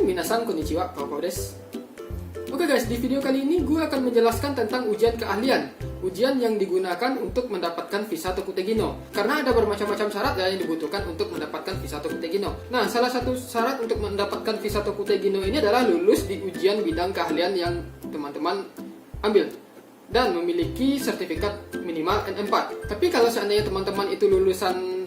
Minasan konnichiwa, Pao desu. Oke guys, di video kali ini gue akan menjelaskan tentang ujian keahlian. Ujian yang digunakan untuk mendapatkan visa Tokute Gino. Karena ada bermacam-macam syarat ya yang dibutuhkan untuk mendapatkan visa Tokute Gino. Nah, salah satu syarat untuk mendapatkan visa Tokute Gino ini adalah lulus di ujian bidang keahlian yang teman-teman ambil dan memiliki sertifikat minimal N4. Tapi kalau seandainya teman-teman itu lulusan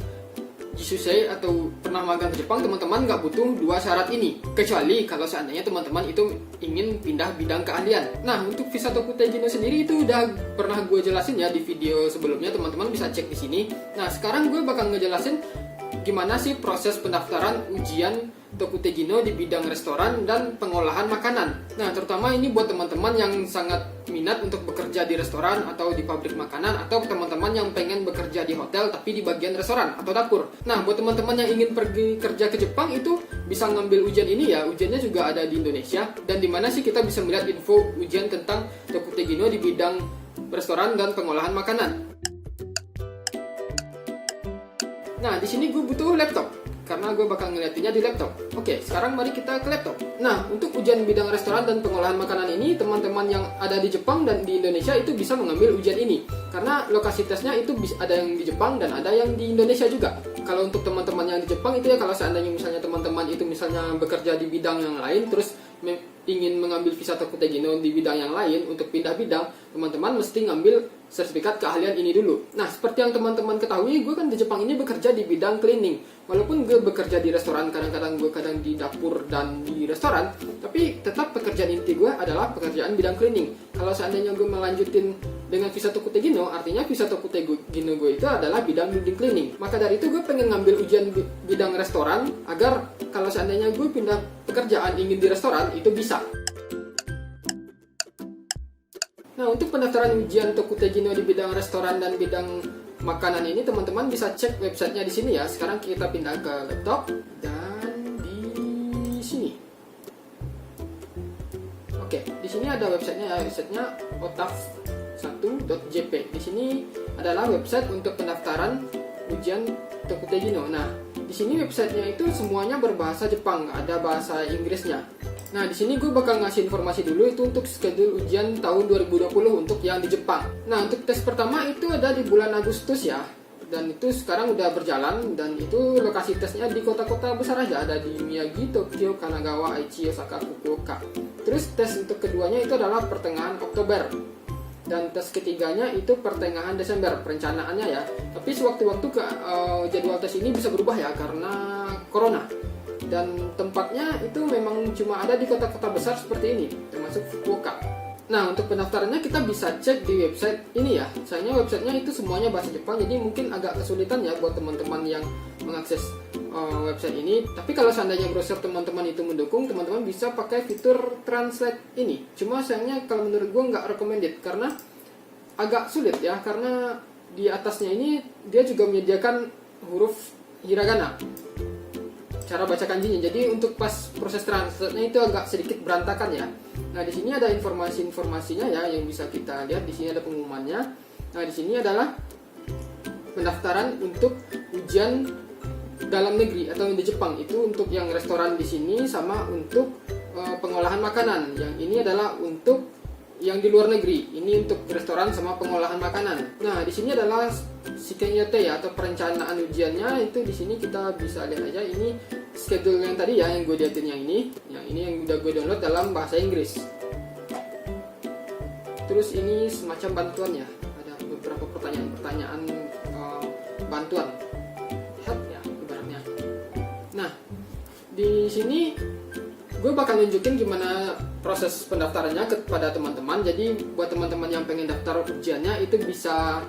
Jisusei atau pernah magang ke Jepang, teman-teman nggak butuh dua syarat ini. Kecuali kalau seandainya teman-teman itu ingin pindah bidang keahlian. Nah, untuk visa Tokute Gino sendiri itu udah pernah gue jelasin ya di video sebelumnya, teman-teman bisa cek di sini. Nah, sekarang gue bakal ngejelasin gimana sih proses pendaftaran ujian Tokute Gino di bidang restoran dan pengolahan makanan. Nah, terutama ini buat teman-teman yang sangat minat untuk bekerja di restoran atau di pabrik makanan, atau teman-teman yang pengen bekerja di hotel tapi di bagian restoran atau dapur. Nah, buat teman-teman yang ingin pergi kerja ke Jepang itu bisa ngambil ujian ini ya. Ujiannya juga ada di Indonesia. Dan di mana sih kita bisa melihat info ujian tentang Tokute Gino di bidang restoran dan pengolahan makanan. Nah, di sini gue butuh laptop karena gue bakal ngeliatinnya di laptop. Oke, sekarang mari kita ke laptop. Nah, untuk ujian bidang restoran dan pengolahan makanan ini, teman-teman yang ada di Jepang dan di Indonesia itu bisa mengambil ujian ini. Karena lokasi tesnya itu ada yang di Jepang dan ada yang di Indonesia juga. Kalau untuk teman-teman yang di Jepang itu ya, kalau seandainya misalnya teman-teman itu misalnya bekerja di bidang yang lain, terus ingin mengambil visa Tokute Gino di bidang yang lain untuk pindah bidang, teman-teman mesti ngambil sertifikat keahlian ini dulu. Nah, seperti yang teman-teman ketahui, gue kan di Jepang ini bekerja di bidang cleaning. Walaupun gue bekerja di restoran, kadang-kadang gue kadang di dapur dan di restoran, tapi tetap pekerjaan inti gue adalah pekerjaan bidang cleaning. Kalau seandainya gue melanjutin dengan visa Tokute Gino, artinya visa Tokute Gino gue itu adalah bidang building cleaning. Maka dari itu gue pengen ngambil ujian bidang restoran agar kalau seandainya gue pindah pekerjaan ingin di restoran, itu bisa. Nah, untuk pendaftaran ujian Tokute Gino di bidang restoran dan bidang makanan ini, teman-teman bisa cek websitenya di sini ya. Sekarang kita pindah ke laptop dan di sini. Oke, di sini ada websitenya ya. Websitenya otaf1.jp. Di sini adalah website untuk pendaftaran ujian Tokute Gino. Nah, di sini websitenya itu semuanya berbahasa Jepang, ada bahasa Inggrisnya. Nah, di sini gue bakal ngasih informasi dulu itu untuk schedule ujian tahun 2020 untuk yang di Jepang. Nah, untuk tes pertama itu ada di bulan Agustus ya. Dan itu sekarang udah berjalan, dan itu lokasi tesnya di kota-kota besar aja. Ada di Miyagi, Tokyo, Kanagawa, Aichi, Osaka, Fukuoka. Terus tes untuk keduanya itu adalah pertengahan Oktober. Dan tes ketiganya itu pertengahan Desember perencanaannya ya. Tapi sewaktu-waktu jadwal tes ini bisa berubah ya karena corona. Dan tempatnya itu memang cuma ada di kota-kota besar seperti ini, termasuk Fukuoka. Nah, untuk pendaftarannya kita bisa cek di website ini ya. Sayangnya websitenya itu semuanya bahasa Jepang, jadi mungkin agak kesulitan ya buat teman-teman yang mengakses website ini. Tapi kalau seandainya browser teman-teman itu mendukung, teman-teman bisa pakai fitur translate ini. Cuma sayangnya kalau menurut gue nggak recommended karena agak sulit ya, karena di atasnya ini dia juga menyediakan huruf hiragana, cara baca kanjinya. Jadi untuk pas proses translate-nya itu agak sedikit berantakan ya. Nah, di sini ada informasinya ya yang bisa kita lihat. Di sini ada pengumumannya. Nah, di sini adalah pendaftaran untuk ujian dalam negeri atau di Jepang. Itu untuk yang restoran di sini sama untuk pengolahan makanan. Yang ini adalah untuk yang di luar negeri. Ini untuk restoran sama pengolahan makanan. Nah, di sini adalah shikenyote ya, atau perencanaan ujiannya. Itu di sini kita bisa lihat aja. Ini schedule yang tadi ya, yang gue liatin yang ini. Yang ini yang udah gue download dalam bahasa Inggris. Terus ini semacam bantuan ya. Ada beberapa pertanyaan bantuan. Help ya ibaratnya. Nah, di sini gue bakal nunjukin gimana proses pendaftarannya kepada teman-teman. Jadi buat teman-teman yang pengen daftar ujiannya itu bisa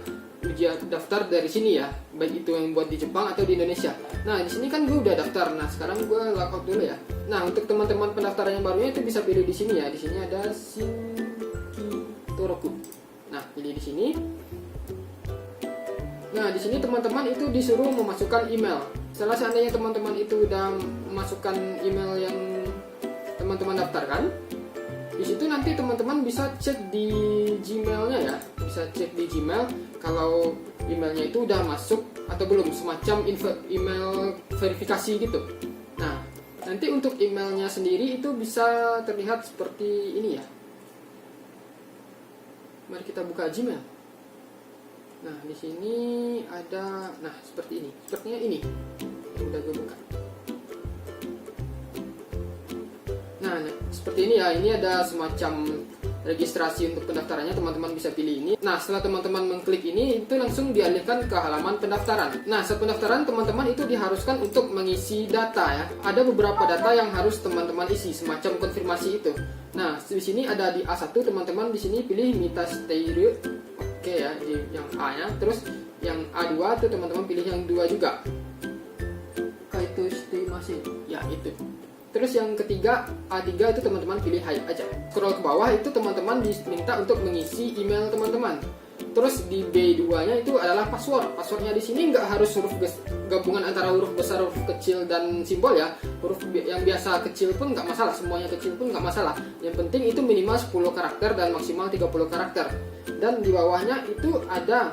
daftar dari sini ya, baik itu yang buat di Jepang atau di Indonesia. Nah, di sini kan gue udah daftar. Nah, sekarang gue logout dulu ya. Nah, untuk teman-teman pendaftaran yang barunya itu bisa pilih di sini ya. Di sini ada Shinkitoroku. Nah, pilih di sini. Nah, di sini teman-teman itu disuruh memasukkan email. Setelah seandainya teman-teman itu udah memasukkan email yang teman-teman daftarkan, di situ nanti teman-teman bisa cek di Gmail-nya ya, bisa cek di Gmail kalau emailnya itu udah masuk atau belum, semacam email verifikasi gitu. Nah, Nanti untuk emailnya sendiri itu bisa terlihat seperti ini ya. Mari kita buka Gmail. Nah, di sini ada, nah seperti ini. Sepertinya ini yang udah gue buka. Nah, seperti ini ya. Ini ada semacam registrasi untuk pendaftarannya, teman-teman bisa pilih ini. Nah, setelah teman-teman mengklik ini, itu langsung dialihkan ke halaman pendaftaran. Nah, saat pendaftaran, teman-teman itu diharuskan untuk mengisi data ya. Ada beberapa data yang harus teman-teman isi, semacam konfirmasi itu. Nah, di sini ada di A1, teman-teman di sini pilih Mita Steyre. Oke ya, di yang A ya. Terus yang A2 itu teman-teman pilih yang 2 juga. Kaito shite masen. Ya, itu. Terus yang ketiga, A3 itu teman-teman pilih hai aja. Scroll ke bawah itu teman-teman diminta untuk mengisi email teman-teman. Terus di B2-nya itu adalah password. Passwordnya di sini nggak harus huruf gabungan antara huruf besar, huruf kecil, dan simbol ya. Huruf yang biasa kecil pun nggak masalah, semuanya kecil pun nggak masalah. Yang penting itu minimal 10 karakter dan maksimal 30 karakter. Dan di bawahnya itu ada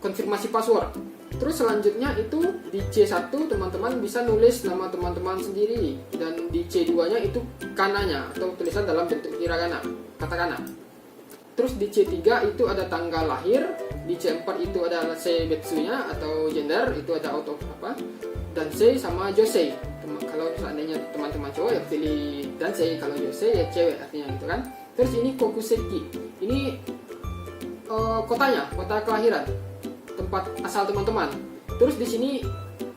konfirmasi password. Terus selanjutnya itu di C1 teman-teman bisa nulis nama teman-teman sendiri, dan di C2-nya itu kananya atau tulisan dalam bentuk hiragana, katakana. Terus di C3 itu ada tanggal lahir, di C4 itu ada seibetsunya atau gender, itu ada auto apa, dansei sama josei. Kalau seandainya teman-teman cowok ya pilih dansei, kalau josei ya cewek artinya gitu kan. Terus ini kokuseki, ini kotanya, kota kelahiran, tempat asal teman-teman. Terus di sini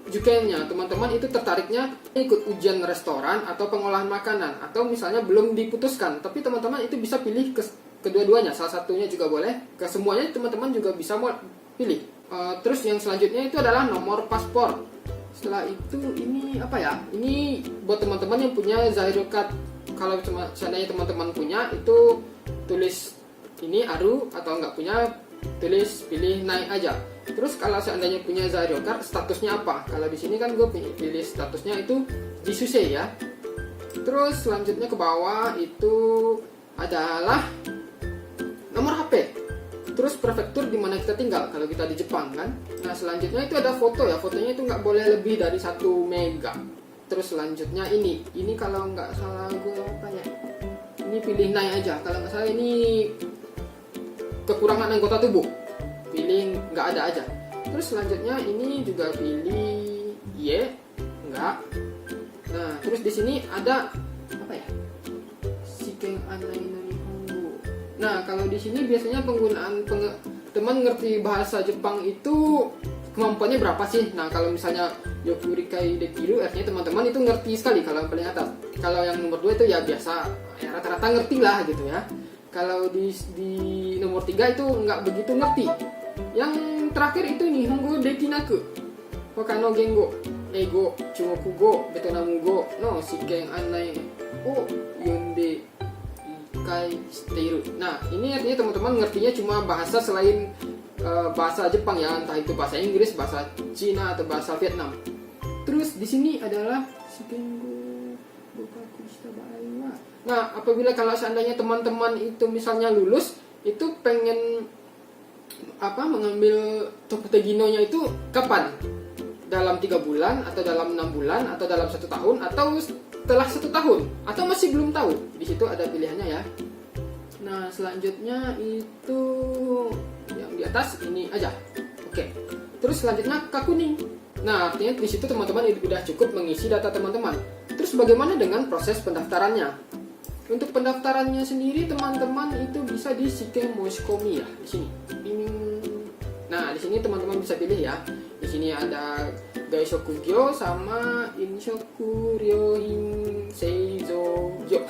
jukennya, teman-teman itu tertariknya ikut ujian restoran atau pengolahan makanan, atau misalnya belum diputuskan, tapi teman-teman itu bisa pilih kedua-duanya, salah satunya juga boleh, ke semuanya teman-teman juga bisa mau pilih. Terus yang selanjutnya itu adalah nomor paspor. Setelah itu ini apa ya? Ini buat teman-teman yang punya Zairo Card. Kalau seandainya teman-teman punya, itu tulis ini aru, atau nggak punya tulis pilih naik aja. Terus kalau seandainya punya Zairo Card, statusnya apa? Kalau di sini kan gue pilih statusnya itu Jisusei ya. Terus selanjutnya ke bawah itu adalah nomor HP. Terus prefektur di mana kita tinggal kalau kita di Jepang kan. Nah, selanjutnya itu ada foto ya. Fotonya itu nggak boleh lebih dari 1 mega. Terus selanjutnya ini kalau nggak salah gue apa ya? Ini pilih naik aja. Kalau nggak salah ini kekurangan anggota tubuh, pilih nggak ada aja. Terus selanjutnya ini juga pilih Y, enggak. Nah, terus di sini ada apa ya? Shiken anai no nihongo. Nah, kalau di sini biasanya penggunaan teman ngerti bahasa Jepang itu kemampuannya berapa sih? Nah, kalau misalnya yokurikai dekiru, artinya teman-teman itu ngerti sekali kalau yang paling atas. Kalau yang nomor 2 itu ya biasa, ya rata-rata ngerti lah gitu ya. Kalau di nomor 3 itu nggak begitu ngerti. Yang terakhir itu Nihongo dekinaku, Hoka no gengo, Eigo, Chugokugo, Betonamugo, no shiken anai o yonde ikai shiteiru. Nah, ini artinya teman-teman ngertinya cuma bahasa selain bahasa Jepang ya, entah itu bahasa Inggris, bahasa Cina, atau bahasa Vietnam. Terus di sini adalah shikengo bokaku shita bae. Nah, apabila kalau seandainya teman-teman itu misalnya lulus, itu pengen mengambil Tokutegino-nya itu kapan? Dalam 3 bulan, atau dalam 6 bulan, atau dalam 1 tahun, atau setelah 1 tahun, atau masih belum tahu. Di situ ada pilihannya ya. Nah, selanjutnya itu yang di atas ini aja. Oke. Terus selanjutnya kakuning. Nah, artinya di situ teman-teman udah cukup mengisi data teman-teman. Terus bagaimana dengan proses pendaftarannya? Untuk pendaftarannya sendiri teman-teman itu bisa di Shiken Moshikomi ya, di sini. Nah, di sini teman-teman bisa pilih ya. Di sini ada Gaishokugyo sama Inshoku Ryohin Seizogyo.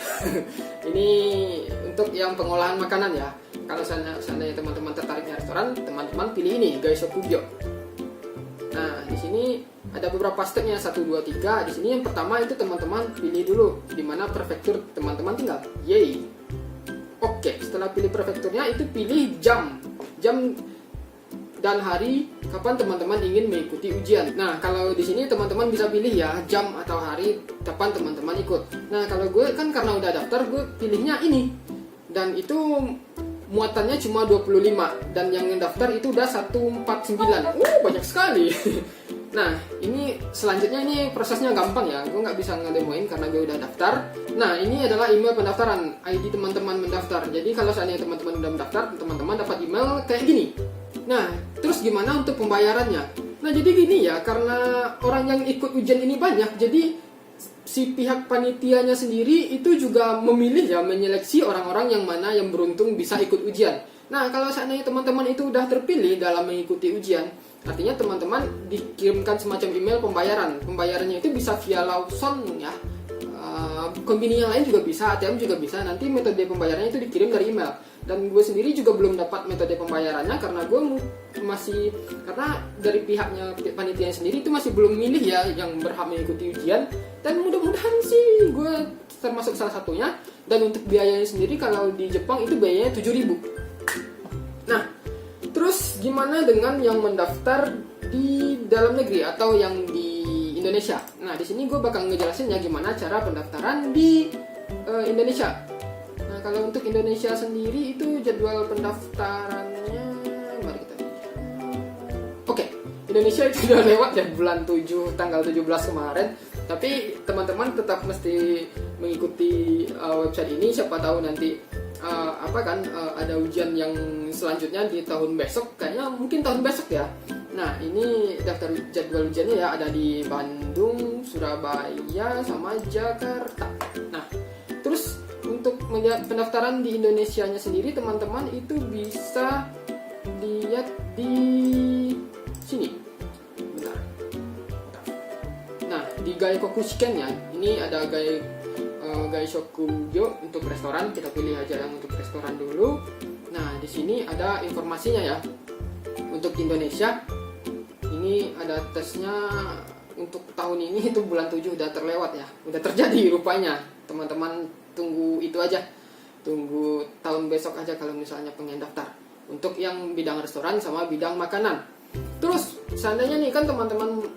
Ini untuk yang pengolahan makanan ya. Kalau seandainya teman-teman tertariknya restoran, teman-teman pilih ini Gaishokugyo. Nah, di sini ada beberapa stepnya, 1, 2, 3. Di sini yang pertama itu teman-teman pilih dulu di mana prefektur teman-teman tinggal. Yeay. Oke, setelah pilih prefekturnya itu pilih jam dan hari kapan teman-teman ingin mengikuti ujian. Nah, kalau di sini teman-teman bisa pilih ya jam atau hari kapan teman-teman ikut. Nah, kalau gue kan karena udah daftar, gue pilihnya ini. Dan itu muatannya cuma 25, dan yang daftar itu udah 149. Banyak sekali. Nah, ini selanjutnya ini prosesnya gampang ya. Gue nggak bisa ngedemoin karena gue udah daftar. Nah, ini adalah email pendaftaran, ID teman-teman mendaftar. Jadi kalau seandainya teman-teman udah mendaftar, teman-teman dapat email kayak gini. Nah, terus gimana untuk pembayarannya? Nah, jadi gini ya, karena orang yang ikut ujian ini banyak, jadi si pihak panitianya sendiri itu juga memilih ya, menyeleksi orang-orang yang mana yang beruntung bisa ikut ujian. Nah, kalau seandainya teman-teman itu udah terpilih dalam mengikuti ujian, artinya teman-teman dikirimkan semacam email pembayaran. Pembayarannya itu bisa via Lawson ya. Kombini yang lain juga bisa, ATM juga bisa. Nanti metode pembayarannya itu dikirim dari email. Dan gue sendiri juga belum dapat metode pembayarannya karena gue masih, karena dari pihaknya panitia sendiri itu masih belum milih ya yang berhak mengikuti ujian. Dan mudah-mudahan sih gue termasuk salah satunya. Dan untuk biayanya sendiri kalau di Jepang itu biayanya 7.000. Nah, terus gimana dengan yang mendaftar di dalam negeri atau yang di Indonesia? Nah, di sini gue bakal ngejelasin ya gimana cara pendaftaran di Indonesia. Nah, kalau untuk Indonesia sendiri itu jadwal pendaftarannya, mari kita lihat. Oke, Indonesia itu udah lewat ya bulan 7, tanggal 17 kemarin. Tapi teman-teman tetap mesti mengikuti website ini, siapa tahu nanti ada ujian yang selanjutnya di tahun besok, kayaknya mungkin tahun besok ya. Nah, ini daftar jadwal ujiannya ya, ada di Bandung, Surabaya, sama Jakarta. Nah, terus untuk melihat pendaftaran di Indonesianya sendiri, teman-teman itu bisa lihat di sini. Bentar. Nah, di Gaikoku Shiken ya, ini ada Gaishokugyo untuk restoran, kita pilih aja yang untuk restoran dulu. Nah, di sini ada informasinya ya. Untuk Indonesia, ini ada tesnya untuk tahun ini itu bulan 7 udah terlewat ya. Udah terjadi rupanya. Teman-teman tunggu itu aja. Tunggu tahun besok aja kalau misalnya pengen daftar. Untuk yang bidang restoran sama bidang makanan. Terus, seandainya nih kan teman-teman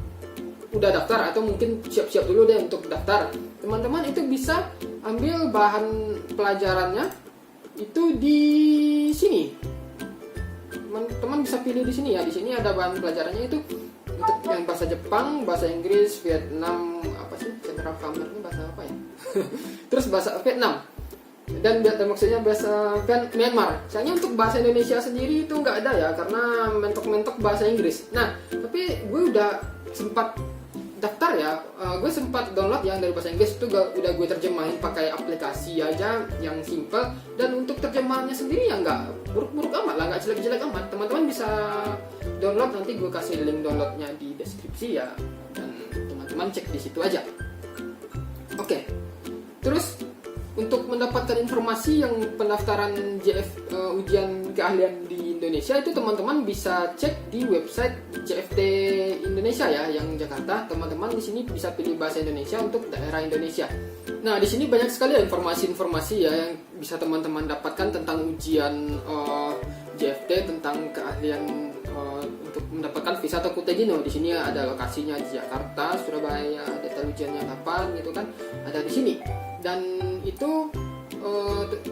udah daftar atau mungkin siap-siap dulu deh untuk daftar. Teman-teman itu bisa ambil bahan pelajarannya itu di sini. Teman-teman bisa pilih di sini ya. Di sini ada bahan pelajarannya itu untuk yang bahasa Jepang, bahasa Inggris, Vietnam, Central Kammer ini bahasa apa ya? Terus bahasa Vietnam. Dan maksudnya bahasa Myanmar. Soalnya untuk bahasa Indonesia sendiri itu nggak ada ya, karena mentok-mentok bahasa Inggris. Nah, tapi gue udah sempat daftar ya, gue sempat download yang dari bahasa Inggris itu udah gue terjemahin pakai aplikasi aja yang simple. Dan untuk terjemahannya sendiri ya nggak buruk-buruk amat lah, nggak jelek-jelek amat. Teman-teman bisa download, nanti gue kasih link downloadnya di deskripsi ya, dan teman-teman cek di situ aja. Oke. Terus untuk mendapatkan informasi yang pendaftaran ujian keahlian di Indonesia itu teman-teman bisa cek di website JFT Indonesia ya, yang Jakarta. Teman-teman di sini bisa pilih bahasa Indonesia untuk daerah Indonesia. Nah, di sini banyak sekali ya informasi-informasi ya yang bisa teman-teman dapatkan tentang ujian JFT, tentang keahlian untuk mendapatkan visa atau Kutegino. Di sini ada lokasinya di Jakarta, Surabaya, detail ujiannya kapan gitu kan, ada di sini. Dan itu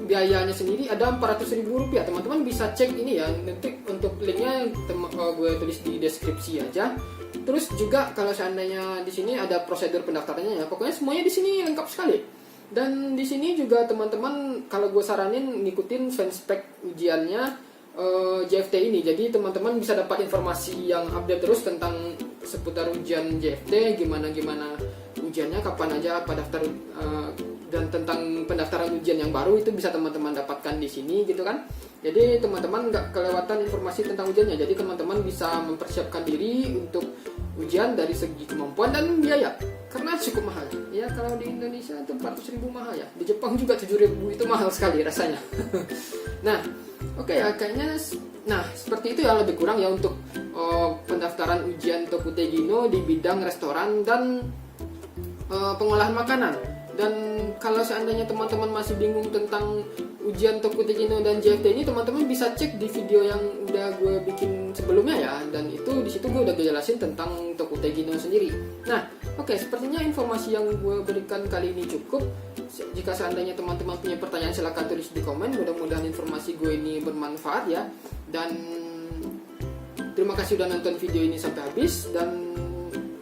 biayanya sendiri ada Rp400.000. Teman-teman bisa cek ini ya, nanti untuk linknya gue tulis di deskripsi aja. Terus juga kalau seandainya di sini ada prosedur pendaftarannya ya, pokoknya semuanya di sini lengkap sekali. Dan di sini juga teman-teman kalau gue saranin ngikutin fanspage ujiannya JFT ini. Jadi teman-teman bisa dapat informasi yang update terus tentang seputar ujian JFT, gimana ujiannya, kapan aja apa daftar, dan tentang pendaftaran ujian yang baru itu bisa teman-teman dapatkan di sini gitu kan. Jadi teman-teman nggak kelewatan informasi tentang ujiannya. Jadi teman-teman bisa mempersiapkan diri untuk ujian dari segi kemampuan dan biaya, karena cukup mahal ya. Kalau di Indonesia itu 400.000 mahal ya, di Jepang juga 7.000 itu mahal sekali rasanya. Nah, oke ya, kayaknya seperti itu ya lebih kurang ya untuk pendaftaran ujian Tokutegino di bidang restoran dan pengolahan makanan. Dan kalau seandainya teman-teman masih bingung tentang ujian Tokutegino dan JFT ini, teman-teman bisa cek di video yang udah gue bikin sebelumnya ya. Dan itu di situ gue udah jelasin tentang Tokutegino sendiri. Nah, oke, sepertinya informasi yang gue berikan kali ini cukup. Jika seandainya teman-teman punya pertanyaan, silahkan tulis di komen. Mudah-mudahan informasi gue ini bermanfaat ya. Dan terima kasih udah nonton video ini sampai habis. Dan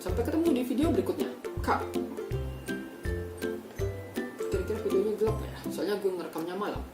Sampai ketemu di video berikutnya. Kak. Kira-kira videonya gelap ya? Soalnya gue ngerekamnya malam.